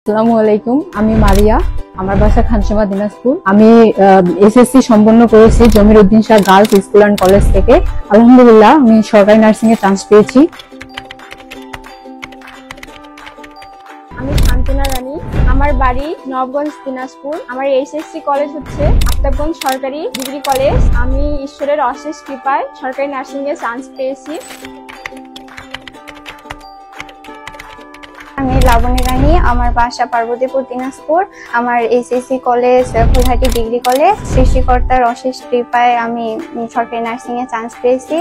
আসসালামু আলাইকুম, আমি মারিয়া। আমার বাসা খানসামা, দিনাজপুর। আমি এসএসসি সম্পন্ন করেছি জমির Uddin Shah girls school and college থেকে। আলহামদুলিল্লাহ, আমি সরকারি নার্সিং এ চান্স পেয়েছি। আমি শান্তিনা রানী, আমার বাড়ি নবগঞ্জ, দিনাজপুর। আমার এসএসসি কলেজ হচ্ছে আফতাবগঞ্জ সরকারি ডিগ্রি কলেজ। আমি ঈশ্বরের অশেষ কৃপায় সরকারি নার্সিং এ চান্স পেয়েছি। আমি লাবণী রানী, আমার বাসা পার্বতীপুর, দিনাজপুর। আমার এসএসসি কলেজ ফুলহাটি ডিগ্রি কলেজ। সৃষ্টিকর্তার অশেষ কৃপায় আমি সরকারি নার্সিং এ চান্স পেয়েছি।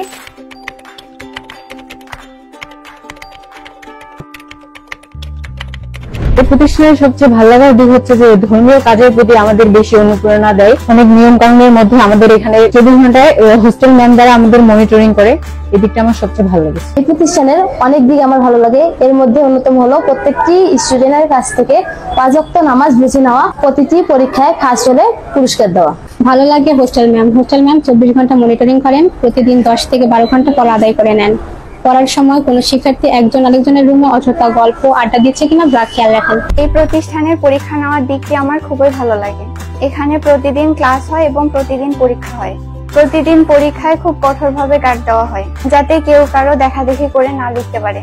এই প্রতিষ্ঠানের সবচেয়ে ভালো লাগার দিক হচ্ছে যে ধর্মীয় কাজের প্রতি আমাদের বেশি অনুপ্রেরণা দেয়। অনেক নিয়ম কানুনের মধ্যে আমাদের এখানে 24 ঘন্টায় হোস্টেল ম্যাম দ্বারা আমাদের মনিটরিং করে। এই দিকটা আমার সবচেয়ে ভালো লেগেছে। এই প্রতিষ্ঠানের অনেক দিক আমার ভালো লাগে। এর মধ্যে অন্যতম হলো প্রত্যেকটি স্টুডেন্টের কাছ থেকে 5 ওয়াক্ত নামাজ বুঝে নেওয়া, প্রতিটি পরীক্ষায় ফার্স্ট হলে পুরস্কার দেওয়া। ভালো লাগে হোস্টেল ম্যাম 24 ঘন্টা মনিটরিং করেন। প্রতিদিন 10 থেকে 12 ঘন্টা পড়া আদায় করে নেন। পড়ার সময় কোনো শিক্ষার্থী একজন আরেকজনের রুমে অযথা গল্প আড্ডা দিচ্ছে কিনা তা খেয়াল রাখেন। এই প্রতিষ্ঠানের পরীক্ষা নেওয়ার দিকটি আমার খুবই ভালো লাগে। এখানে প্রতিদিন ক্লাস হয় এবং প্রতিদিন পরীক্ষা হয়। প্রতিদিন পরীক্ষায় খুব কঠোরভাবে গার্ড দেওয়া হয়, যাতে কেউ কারো দেখাদেখি করে না লিখতে পারে।